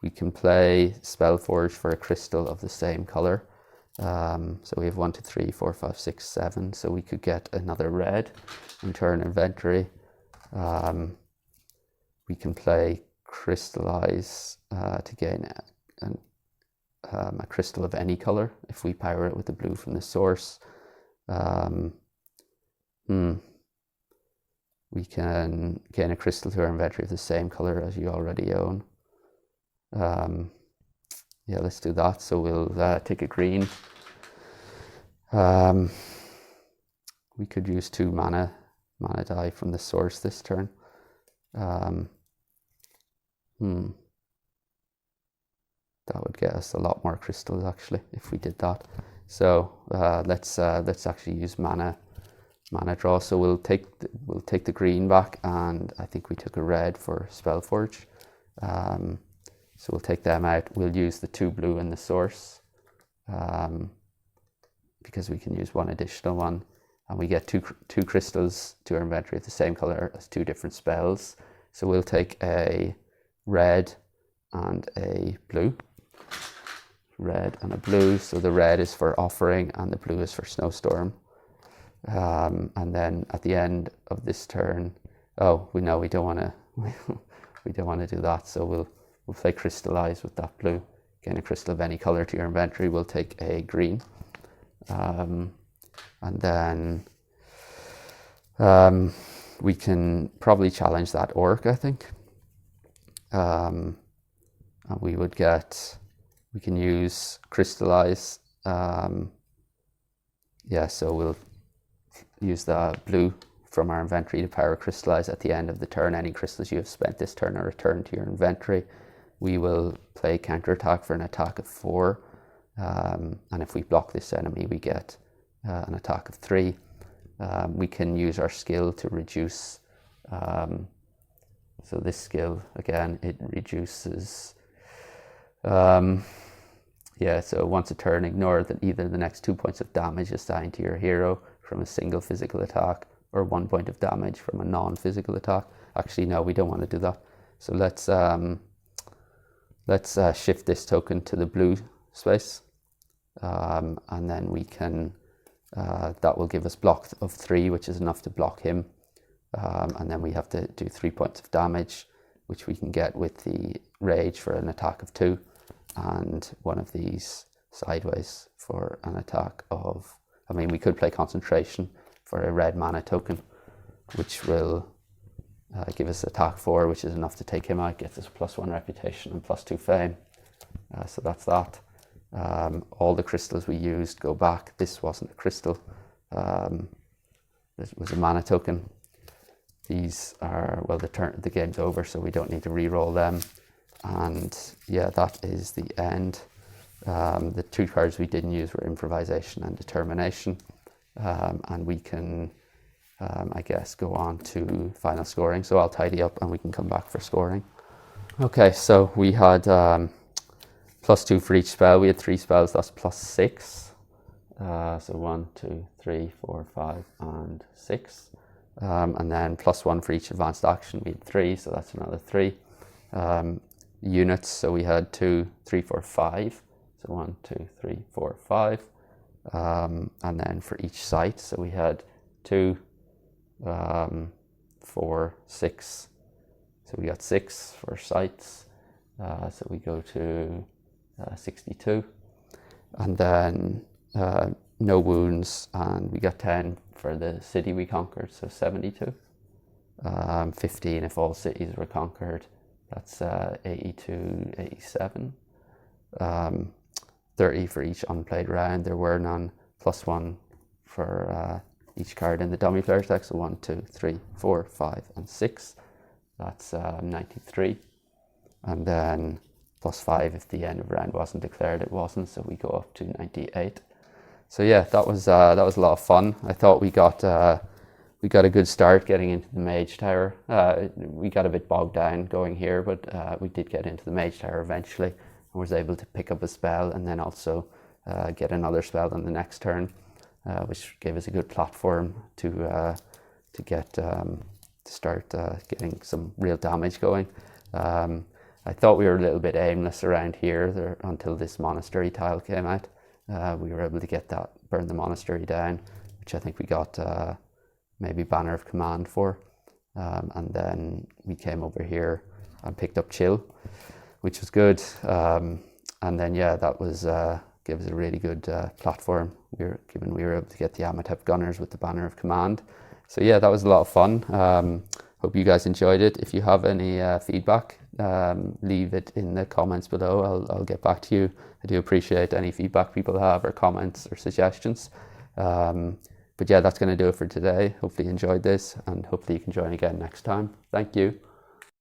Speaker 1: We can play Spellforge for a crystal of the same color. So we have 1, 2, 3, 4, 5, 6, 7. So we could get another red into our inventory. We can play Crystallize to gain a crystal of any color if we power it with the blue from the source. We can gain a crystal to our inventory of the same color as you already own. Yeah, let's do that. So we'll take a green. We could use 2 mana die from the source this turn. That would get us a lot more crystals actually if we did that. So let's actually use mana draw. So we'll take the green back, and I think we took a red for Spellforge. So we'll take them out. We'll use the 2 blue in the source because we can use 1 additional one, and we get two crystals to our inventory of the same color as 2 different spells. So we'll take a red and a blue. Red and a blue. So the red is for Offering and the blue is for Snowstorm. And then at the end of this turn, we don't want to we don't want to do that. So we'll play Crystallize with that blue. Gain a crystal of any color to your inventory. We'll take a green, and then we can probably challenge that orc, I think. And we can use Crystallize. So we'll use the blue from our inventory to power Crystallize. At the end of the turn, any crystals you have spent this turn are returned to your inventory. We will play counterattack for an attack of 4. And if we block this enemy, we get an attack of 3. We can use our skill to reduce. So this skill, again, it reduces. So once a turn, ignore that either the next 2 points of damage assigned to your hero from a single physical attack or 1 point of damage from a non-physical attack. Actually, no, we don't want to do that. So let's shift this token to the blue space, and then we can. That will give us block of 3, which is enough to block him, and then we have to do 3 points of damage, which we can get with the rage for an attack of 2. And one of these sideways for an attack of, we could play concentration for a red mana token, which will give us attack 4, which is enough to take him out, gets us +1 reputation and +2 fame. So that's that. All the crystals we used go back. This wasn't a crystal. This was a mana token. These are, the game's over, so we don't need to re-roll them. And yeah, that is the end. The 2 cards we didn't use were Improvisation and Determination. And we can, I guess, go on to final scoring. So I'll tidy up and we can come back for scoring. Okay, so we had +2 for each spell. We had 3 spells, that's +6. So 1, 2, 3, 4, 5, and 6. And then +1 for each advanced action. We had 3, so that's another 3. Units, so we had 2, 3, 4, 5. So 1, 2, 3, 4, 5. And then for each site, so we had 2, 4, 6. So we got 6 for sites. So we go to 62. And then no wounds, and we got 10 for the city we conquered, so 72. 15 if all cities were conquered. That's 82, 87. 30 for each unplayed round. There were none. +1 for each card in the dummy player's deck. So 1, 2, 3, 4, 5, and 6. That's 93. And then +5 if the end of round wasn't declared. It wasn't, so we go up to 98. So yeah, that was a lot of fun. I thought we got a good start getting into the Mage Tower. We got a bit bogged down going here, but we did get into the Mage Tower eventually and was able to pick up a spell and then also get another spell on the next turn, which gave us a good platform to start getting some real damage going. I thought we were a little bit aimless around here there, until this monastery tile came out. We were able to get that, burn the monastery down, which I think we got maybe Banner of Command for. And then we came over here and picked up Chill, which was good. And then, yeah, that was gave us a really good platform. We were able to get the Amatep Gunners with the Banner of Command. So yeah, that was a lot of fun. Hope you guys enjoyed it. If you have any feedback, leave it in the comments below. I'll get back to you. I do appreciate any feedback people have, or comments or suggestions. But yeah, that's going to do it for today. Hopefully you enjoyed this, and hopefully you can join again next time. Thank you.